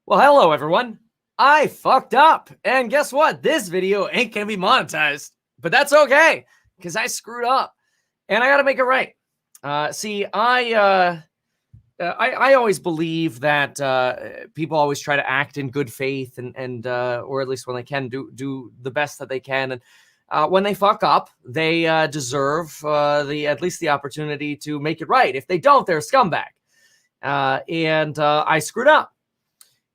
Well, hello, everyone. I fucked up. And guess what? This video ain't going to be monetized. But that's okay, because I screwed up. And I got to make it right. I always believe that people always try to act in good faith and or at least when they can, do the best that they can. And when they fuck up, they deserve at least the opportunity to make it right. If they don't, they're a scumbag. I screwed up.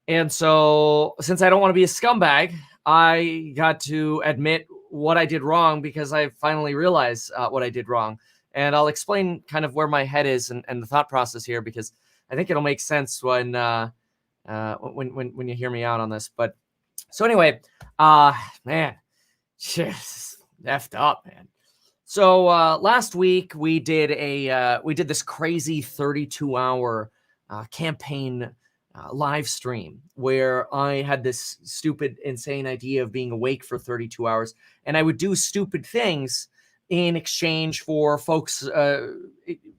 And so since I don't want to be a scumbag, I got to admit what I did wrong because I finally realized what I did wrong. And I'll explain kind of where my head is and the thought process here, because I think it'll make sense when you hear me out on this. But so anyway, man, just effed up, man. So last week we did this crazy 32-hour campaign live stream where I had this stupid, insane idea of being awake for 32 hours, and I would do stupid things in exchange for folks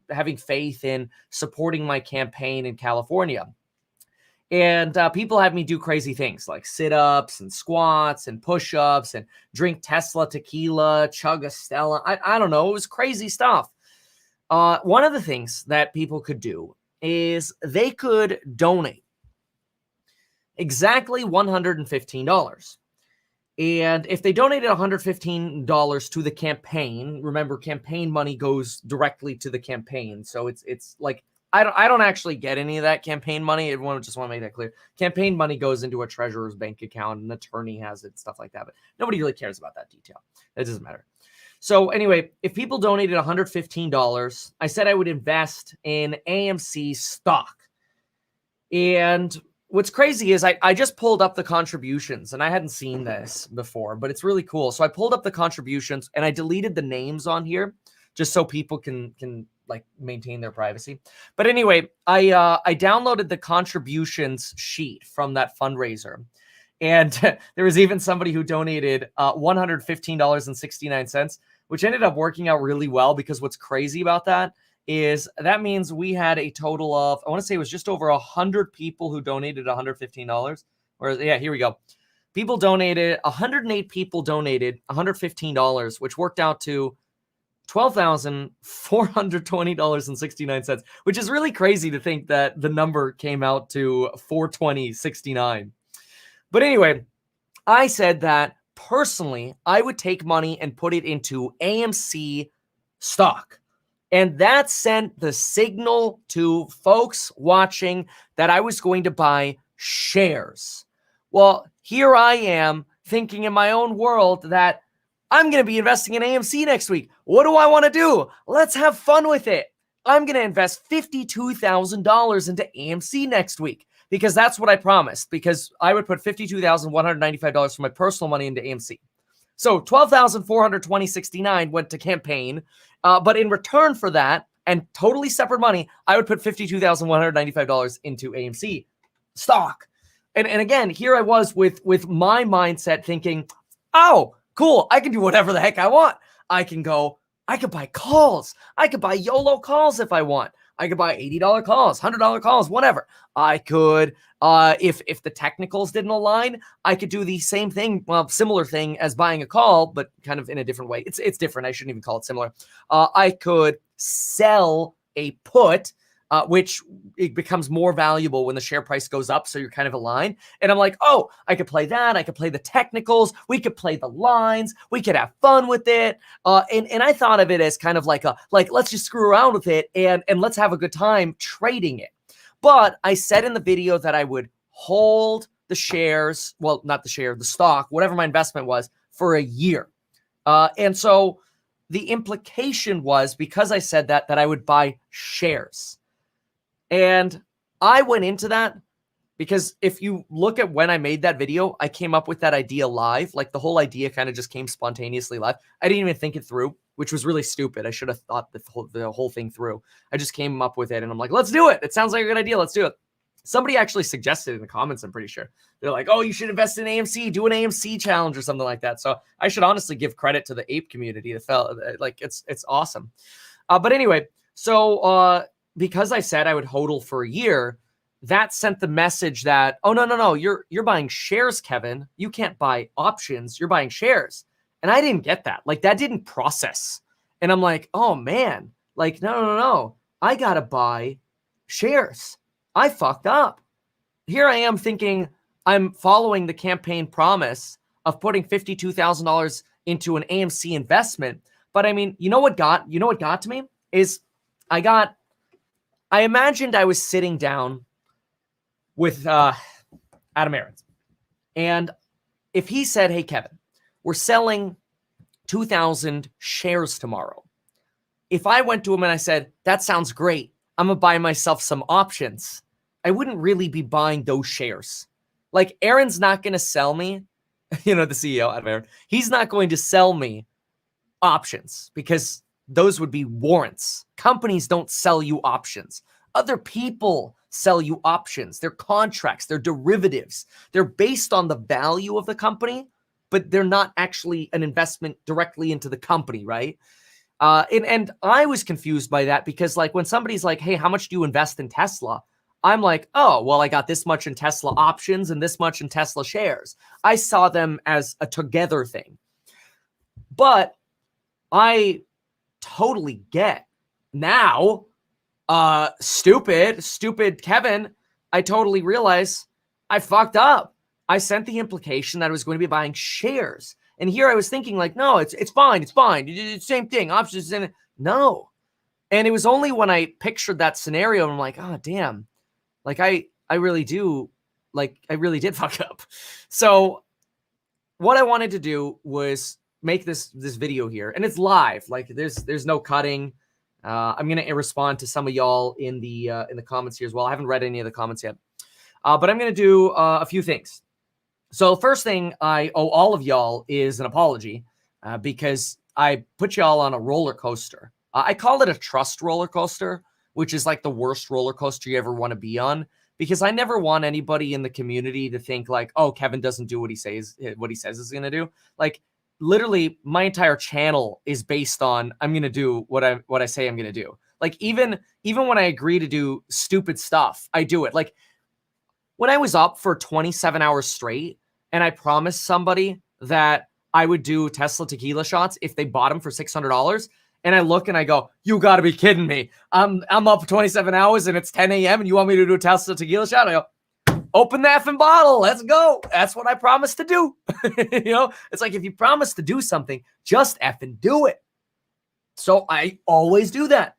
having faith in supporting my campaign in California. And people had me do crazy things like sit-ups and squats and push-ups and drink Tesla tequila, chug a Stella. I don't know. It was crazy stuff. One of the things that people could do is they could donate exactly $115. And if they donated $115 to the campaign, remember, campaign money goes directly to the campaign. So it's like, I don't actually get any of that campaign money. Everyone just want to make that clear. Campaign money goes into a treasurer's bank account, an attorney has it, stuff like that. But nobody really cares about that detail. It doesn't matter. So anyway, if people donated $115, I said I would invest in AMC stock. And what's crazy is I just pulled up the contributions, and I hadn't seen this before, but it's really cool. So I pulled up the contributions and I deleted the names on here just so people can like maintain their privacy. But anyway, I downloaded the contributions sheet from that fundraiser. And there was even somebody who donated $115.69, which ended up working out really well, because what's crazy about that is that means we had a total of, I want to say it was just over 100 people who donated $115. Yeah, here we go. 108 people donated $115, which worked out to $12,420.69, which is really crazy to think that the number came out to $420.69. But anyway, I said that personally, I would take money and put it into AMC stock. And that sent the signal to folks watching that I was going to buy shares. Well, here I am thinking in my own world that I'm going to be investing in AMC next week. What do I want to do? Let's have fun with it. I'm going to invest $52,000 into AMC next week, because that's what I promised, because I would put $52,195 for my personal money into AMC. So $12,420.69 went to campaign, but in return for that, and totally separate money, I would put $52,195 into AMC stock. And again, here I was with my mindset thinking, oh, cool, I can do whatever the heck I want. I could buy calls. I could buy YOLO calls if I want. I could buy $80 calls, $100 calls, whatever. I could, if the technicals didn't align, I could do the same thing, well, similar thing as buying a call, but kind of in a different way. It's different. I shouldn't even call it similar. I could sell a put, which it becomes more valuable when the share price goes up, so you're kind of aligned. And I'm like, oh, I could play that. I could play the technicals. We could play the lines. We could have fun with it. And I thought of it as kind of like let's just screw around with it and let's have a good time trading it. But I said in the video that I would hold the shares, well, not the share, the stock, whatever my investment was, for a year. And so the implication was, because I said that I would buy shares. And I went into that because if you look at when I made that video, I came up with that idea live. Like the whole idea kind of just came spontaneously live. I didn't even think it through, which was really stupid. I should have thought the whole thing through. I just came up with it and I'm like, let's do it. It sounds like a good idea. Let's do it. Somebody actually suggested in the comments, I'm pretty sure. They're like, oh, you should invest in AMC, do an AMC challenge or something like that. So I should honestly give credit to the ape community. It's awesome. But anyway, so because I said I would hodl for a year, that sent the message that, oh, no, you're buying shares, Kevin. You can't buy options. You're buying shares. And I didn't get that. Like, that didn't process. And I'm like, oh man, like, no. I got to buy shares. I fucked up. Here I am thinking I'm following the campaign promise of putting $52,000 into an AMC investment. But I mean, you know what got to me is I imagined I was sitting down with Adam Aarons. And if he said, hey, Kevin, we're selling 2,000 shares tomorrow. If I went to him and I said, that sounds great, I'm going to buy myself some options, I wouldn't really be buying those shares. Like, Aaron's not going to sell me, the CEO, Adam Aaron, he's not going to sell me options because those would be warrants. Companies don't sell you options. Other people sell you options. They're contracts. They're derivatives. They're based on the value of the company, but they're not actually an investment directly into the company, right? And I was confused by that because, like, when somebody's like, hey, how much do you invest in Tesla? I'm like, oh, well, I got this much in Tesla options and this much in Tesla shares. I saw them as a together thing. But I totally get now, stupid Kevin, I totally realize I fucked up. I sent the implication that I was going to be buying shares. And here I was thinking like, no, it's fine. It's fine. It's the same thing. Options in it. No. And it was only when I pictured that scenario and I'm like, oh, damn. Like I really do. Like I really did fuck up. So what I wanted to do was make this video here, and it's live. Like there's no cutting. I'm gonna respond to some of y'all in the comments here as well. I haven't read any of the comments yet, but I'm gonna do a few things. So first thing I owe all of y'all is an apology because I put y'all on a roller coaster. I call it a trust roller coaster, which is like the worst roller coaster you ever want to be on, because I never want anybody in the community to think like, oh, Kevin doesn't do what he says is going to do. Like literally my entire channel is based on, I'm going to do what I say I'm going to do. Like even when I agree to do stupid stuff, I do it. Like when I was up for 27 hours straight and I promised somebody that I would do Tesla tequila shots if they bought them for $600, and I look and I go, you got to be kidding me. I'm up for 27 hours and it's 10 a.m. and you want me to do a Tesla tequila shot? I go, open the effing bottle. Let's go. That's what I promised to do. It's like if you promise to do something, just effing do it. So I always do that.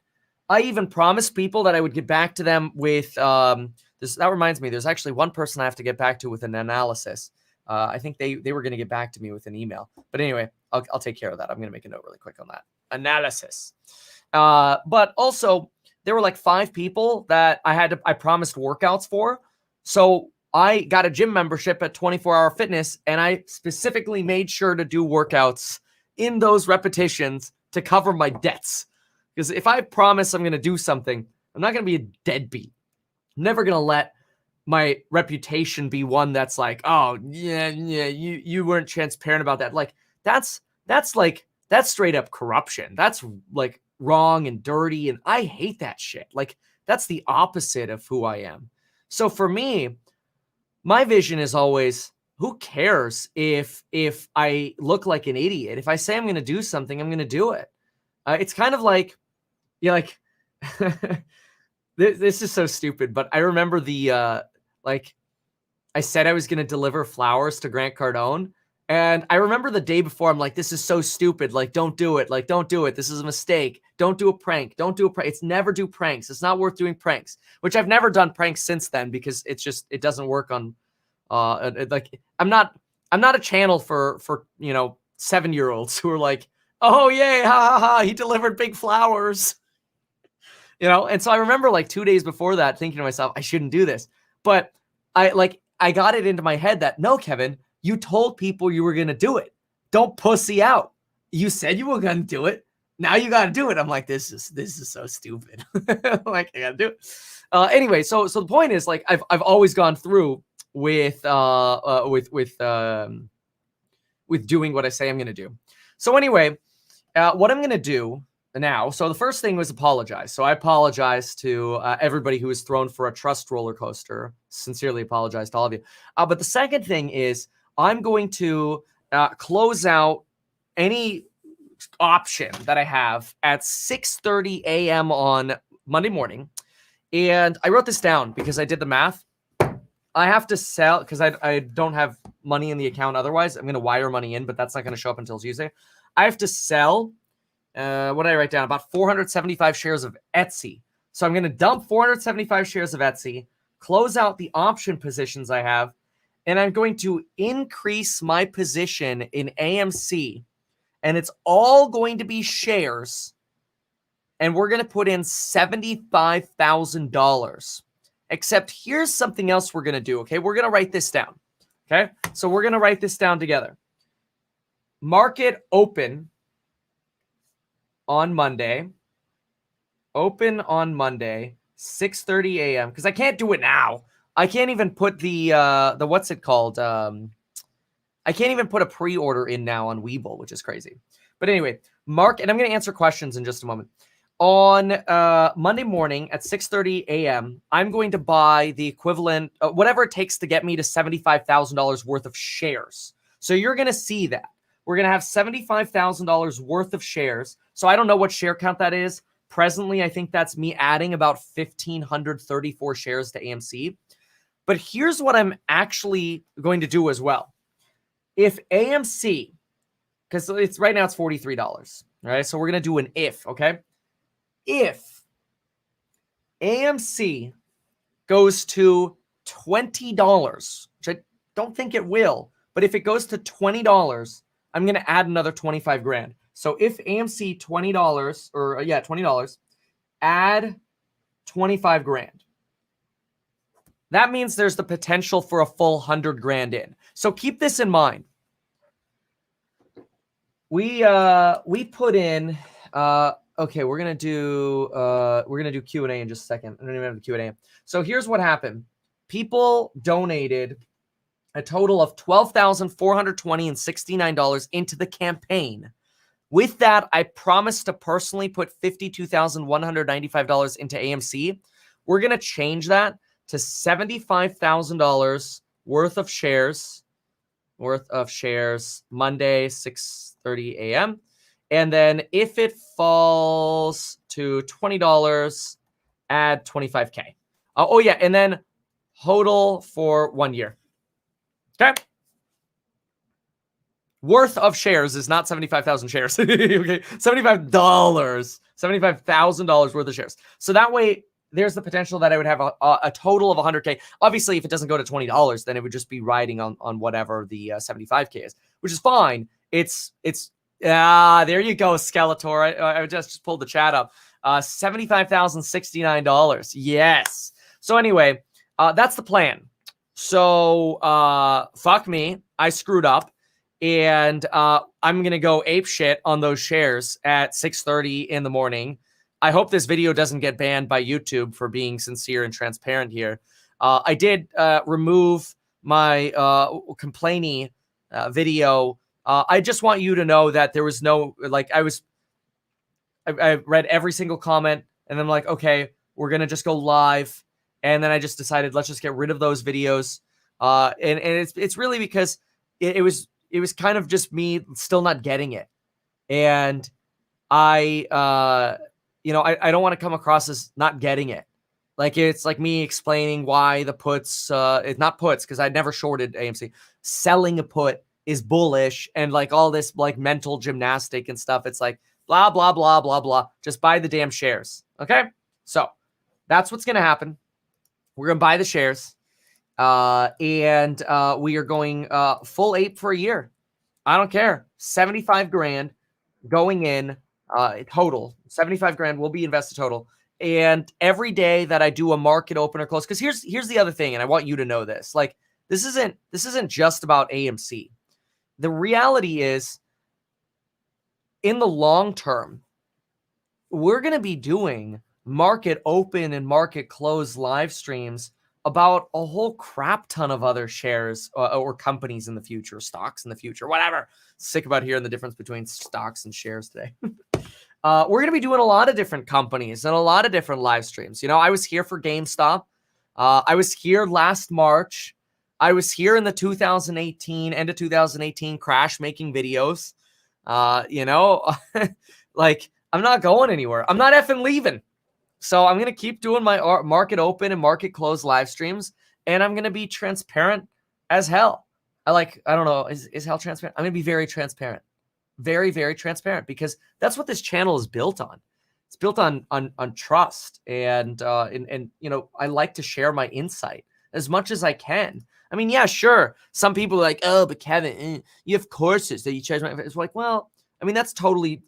I even promised people that I would get back to them with this. That reminds me, there's actually one person I have to get back to with an analysis. I think they were going to get back to me with an email. But anyway, I'll take care of that. I'm going to make a note really quick on that. Analysis. But also there were like 5 people that I promised workouts for. So I got a gym membership at 24 Hour Fitness, and I specifically made sure to do workouts in those repetitions to cover my debts. Because if I promise I'm going to do something, I'm not going to be a deadbeat. I'm never going to let my reputation be one that's like, oh yeah, you weren't transparent about that. Like that's straight up corruption. That's like wrong and dirty. And I hate that shit. Like that's the opposite of who I am. So for me, my vision is always, who cares if I look like an idiot? If I say I'm going to do something, I'm going to do it. It's kind of like, like this is so stupid, but I remember like I said I was going to deliver flowers to Grant Cardone. And I remember the day before, I'm like, this is so stupid. Like, don't do it. Like, don't do it. This is a mistake. Don't do a prank. Don't do a prank. It's never do pranks. It's not worth doing pranks, which I've never done pranks since then because it doesn't work on, like, I'm not a channel for 7-year-olds who are like, oh, yay, ha, ha, ha, he delivered big flowers. And so I remember like 2 days before that thinking to myself, I shouldn't do this. But I got it into my head that, no, Kevin, you told people you were going to do it. Don't pussy out. You said you were going to do it. Now you got to do it. I'm like, this is so stupid. Like, I got to do it. Anyway, so the point is, like, I've always gone through with doing what I say I'm going to do. So anyway, what I'm going to do now. So the first thing was apologize. So I apologize to everybody who was thrown for a trust roller coaster. Sincerely apologize to all of you. But the second thing is I'm going to close out any option that I have at 6:30 a.m. on Monday morning. And I wrote this down because I did the math. I have to sell because I don't have money in the account otherwise. I'm going to wire money in, but that's not going to show up until Tuesday. I have to sell, what did I write down? About 475 shares of Etsy. So I'm going to dump 475 shares of Etsy, close out the option positions I have, and I'm going to increase my position in AMC. And it's all going to be shares. And we're going to put in $75,000. Except here's something else we're going to do, okay? We're going to write this down, okay? So we're going to write this down together. Market open on Monday. Open on Monday, 6:30 a.m. Because I can't do it now. I can't even put the what's it called? I can't even put a pre-order in now on Webull, which is crazy. But anyway, and I'm going to answer questions in just a moment. On Monday morning at 6:30 a.m., I'm going to buy the equivalent, whatever it takes to get me to $75,000 worth of shares. So you're going to see that. We're going to have $75,000 worth of shares. So I don't know what share count that is. Presently, I think that's me adding about 1,534 shares to AMC. But here's what I'm actually going to do as well. If AMC, because it's right now it's $43, right? So we're going to do an if, okay? If AMC goes to $20, which I don't think it will, but if it goes to $20, I'm going to add another 25 grand. So if AMC $20 or $20, add 25 grand. That means there's the potential for a full 100 grand in. So keep this in mind. We put in okay, we're gonna do Q&A in just a second. I don't even have the Q&A. So here's what happened. People donated a total of $12,420.69 into the campaign. With that, I promised to personally put $52,195 into AMC. We're gonna change that to $75,000 worth of shares. Monday, 6:30 a.m. And then if it falls to $20, add 25K. Oh yeah, and then hodl for 1 year. Okay. Worth of shares is not 75,000 shares. Okay, $75,000 worth of shares. So that way, there's the potential that I would have a total of 100K. Obviously, if it doesn't go to $20, then it would just be riding on whatever the 75K is, which is fine. It's there you go, Skeletor. I just pulled the chat up. $75,069. Yes. So anyway, that's the plan. So fuck me. I screwed up. And I'm going to go ape shit on those shares at 6:30 in the morning. I hope this video doesn't get banned by YouTube for being sincere and transparent here. I did remove my complaining video. I just want you to know that there was no, I read every single comment and I'm like, okay, we're going to just go live. And then I just decided, let's just get rid of those videos. And it's really because it was kind of just me still not getting it. And I don't want to come across as not getting it. Like, it's like me explaining why the puts, it's not puts, because I never shorted AMC. Selling a put is bullish and like all this like mental gymnastic and stuff. It's like blah, blah, blah, blah, blah. Just buy the damn shares. Okay. So that's what's going to happen. We're going to buy the shares. And we are going full ape for a year. I don't care. 75 grand going in total. 75 grand will be invested total. And every day that I do a market open or close, because here's the other thing, and I want you to know this. Like, this isn't just about AMC. The reality is, in the long term, we're going to be doing market open and market close live streams about a whole crap ton of other shares or companies in the future, stocks in the future, whatever. Sick about hearing the difference between stocks and shares today. we're going to be doing a lot of different companies and a lot of different live streams. You know, I was here for GameStop. I was here last March. I was here in the 2018, end of 2018 crash making videos. You know, like I'm not going anywhere. I'm not effing leaving. So I'm going to keep doing my market open and market close live streams. And I'm going to be transparent as hell. I don't know. Is hell transparent? I'm going to be very transparent. Very, very transparent, because that's what this channel is built on. It's built on trust, and you know, I like to share my insight as much as I can. I mean, yeah, sure. Some people are like, oh, but Kevin, you have courses that you charge. It's like, well, I mean, that's totally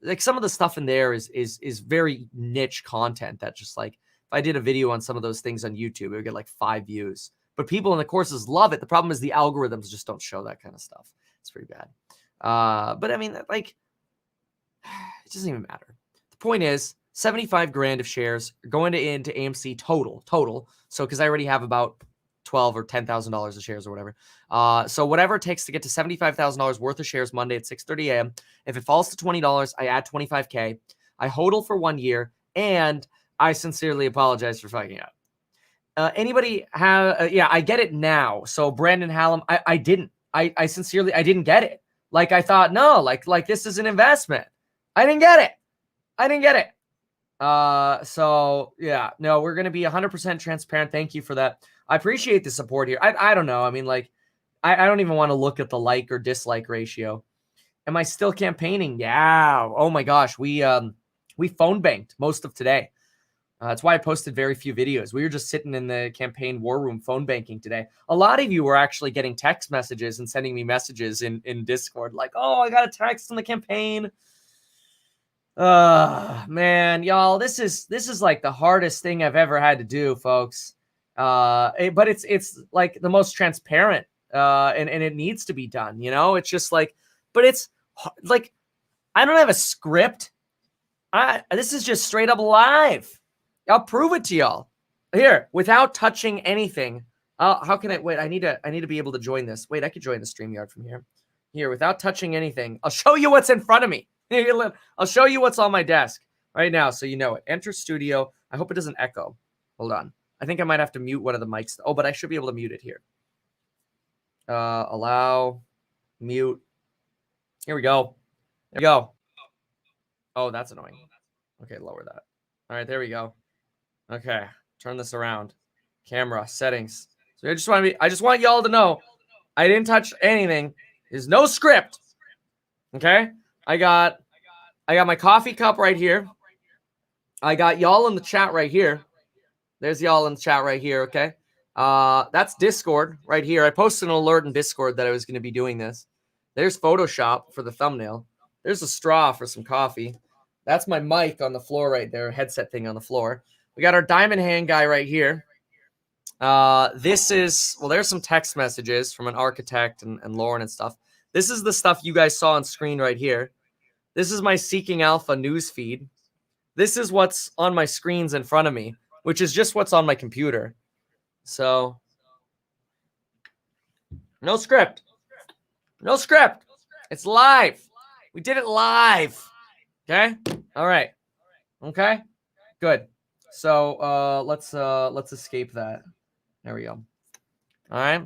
like some of the stuff in there is very niche content that just like if I did a video on some of those things on YouTube, it would get like 5 views. But people in the courses love it. The problem is the algorithms just don't show that kind of stuff. It's pretty bad. But I mean, like, it doesn't even matter. The point is, 75 grand of shares going into AMC total. So, because I already have about $12,000 or $10,000 of shares or whatever. So whatever it takes to get to $75,000 worth of shares Monday at 6:30 a.m. If it falls to $20, I add 25K. I hodl for 1 year, and I sincerely apologize for fucking up. Anybody have? Yeah, I get it now. So Brandon Hallam, I didn't. I sincerely, I didn't get it. Like I thought, no, like this is an investment. I didn't get it. So yeah, no, we're going to be 100% transparent. Thank you for that. I appreciate the support here. I don't know. I mean, like, I don't even want to look at the like or dislike ratio. Am I still campaigning? Yeah. Oh my gosh. We phone banked most of today. That's why I posted very few videos. We were just sitting in the campaign war room phone banking today. A lot of you were actually getting text messages and sending me messages in Discord like, oh, I got a text in the campaign. Man, y'all, this is like the hardest thing I've ever had to do, folks. But it's like the most transparent, and it needs to be done, you know? It's just like, but it's like, I don't have a script. This is just straight up live. I'll prove it to y'all here without touching anything. How can I wait? I need to be able to join this. Wait, I could join the StreamYard from here. Here, without touching anything. I'll show you what's in front of me. I'll show you what's on my desk right now, so you know it. Enter studio. I hope it doesn't echo. Hold on. I think I might have to mute one of the mics. Oh, but I should be able to mute it here. Allow, mute. Here we go. There we go. Oh, that's annoying. Okay, lower that. All right, there we go. Okay, turn this around. Camera settings. So I just want y'all to know I didn't touch anything. There's no script. Okay? I got my coffee cup right here. I got y'all in the chat right here. There's y'all in the chat right here, okay? That's Discord right here. I posted an alert in Discord that I was going to be doing this. There's Photoshop for the thumbnail. There's a straw for some coffee. That's my mic on the floor right there, headset thing on the floor. We got our diamond hand guy right here. This is, well, there's some text messages from an architect and Lauren and stuff. This is the stuff you guys saw on screen right here. This is my Seeking Alpha news feed. This is what's on my screens in front of me, which is just what's on my computer. So, no script. No script. It's live. We did it live. Okay? All right. Okay? Good. So, let's escape that. There we go. All right.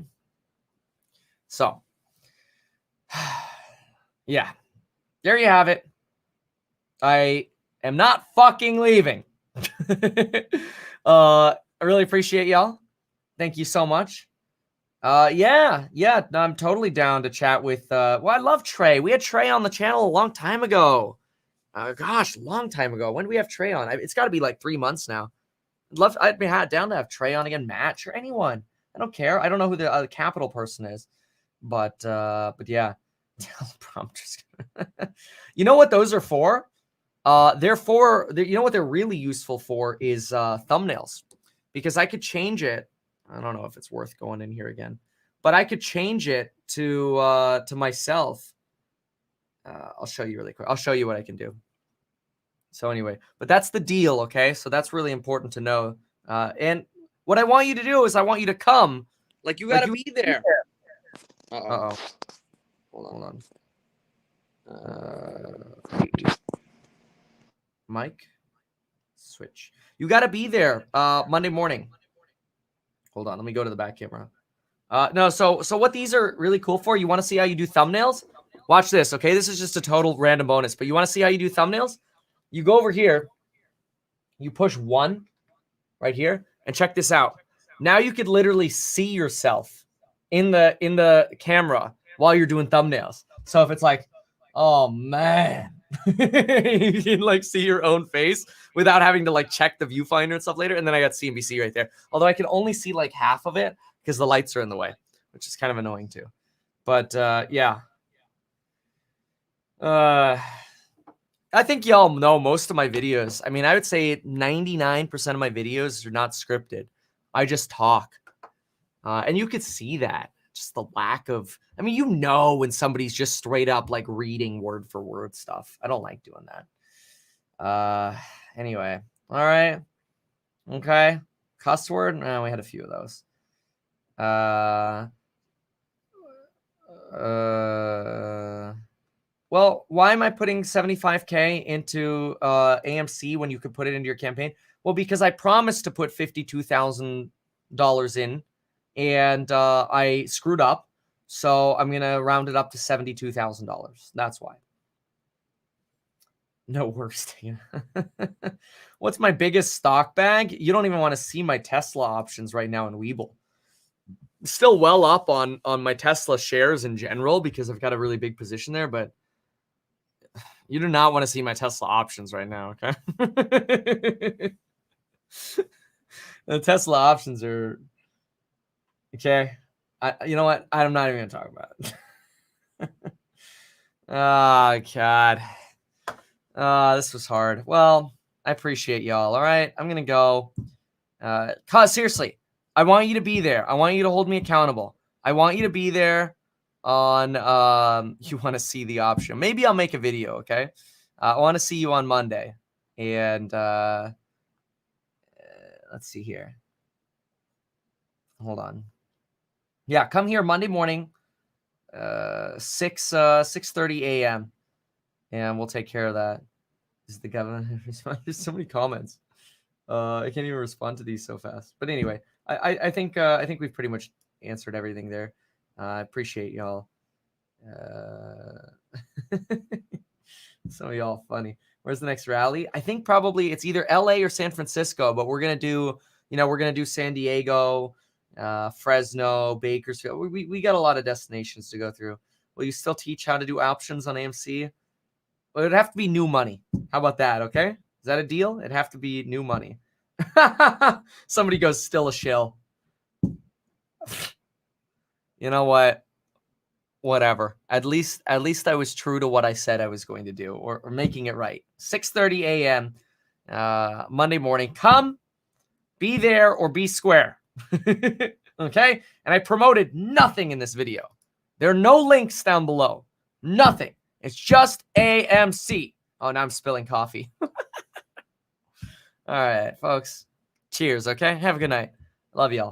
So, yeah. There you have it. I am not fucking leaving. I really appreciate y'all. Thank you so much. Yeah, no, I'm totally down to chat with, well, I love Trey. We had Trey on the channel a long time ago. Gosh, long time ago. When did we have Trey on? It's got to be like 3 months now. I'd be down to have Trey on again, Matt, or anyone. I don't care. I don't know who the capital person is, but yeah. I'm just you know what those are for? They're for, you know what they're really useful for is thumbnails, because I could change it. I don't know if it's worth going in here again, but I could change it to myself. I'll show you really quick. I'll show you what I can do. So anyway, but that's the deal, okay? So that's really important to know. And what I want you to do is I want you to come. Like, you got to be there. Uh-oh. Hold on. Mic switch. You got to be there Monday morning. Hold on. Let me go to the back camera. No, so what these are really cool for, you want to see how you do thumbnails? Watch this, okay? This is just a total random bonus, but you want to see how you do thumbnails? You go over here, you push 1 right here, and check this out. Now you could literally see yourself in the camera while you're doing thumbnails. So if it's like, oh man, you can like see your own face without having to like check the viewfinder and stuff later. And then I got CNBC right there. Although I can only see like half of it because the lights are in the way, which is kind of annoying too. But yeah. I think y'all know most of my videos. I mean, I would say 99% of my videos are not scripted. I just talk. And you could see that. Just the lack of, I mean, you know when somebody's just straight up like reading word for word stuff. I don't like doing that. Anyway. All right. Okay. Cuss word? No, we had a few of those. Well, why am I putting 75K into AMC when you could put it into your campaign? Well, because I promised to put $52,000 in, and I screwed up. So I'm going to round it up to $72,000. That's why. No worst. What's my biggest stock bag? You don't even want to see my Tesla options right now in Webull. Still well up on my Tesla shares in general because I've got a really big position there, but you do not want to see my Tesla options right now, okay? The Tesla options are okay. You know what? I'm not even gonna talk about it. Oh God. This was hard. Well, I appreciate y'all. All right, I'm gonna go. Seriously, I want you to be there. I want you to hold me accountable. I want you to be there on you want to see the option. Maybe I'll make a video, okay? I want to see you on Monday. And let's see here. Hold on. Yeah, come here Monday morning, 6:30 a.m. and we'll take care of that. Is the government? There's so many comments. I can't even respond to these so fast. But anyway, I think we've pretty much answered everything there. I appreciate y'all. Some of y'all funny. Where's the next rally? I think probably it's either LA or San Francisco, but we're gonna do, we're gonna do San Diego, Fresno, Bakersfield. We got a lot of destinations to go through. Will you still teach how to do options on AMC? Well, it'd have to be new money. How about that? Okay, is that a deal? It'd have to be new money. Somebody goes, still a shill. You know what? Whatever. At least I was true to what I said I was going to do, or making it right. 6:30 a.m. Monday morning. Come, be there, or be square. Okay? And I promoted nothing in this video. There are no links down below. Nothing. It's just AMC. Oh, now I'm spilling coffee. All right, folks. Cheers, okay? Have a good night. Love y'all.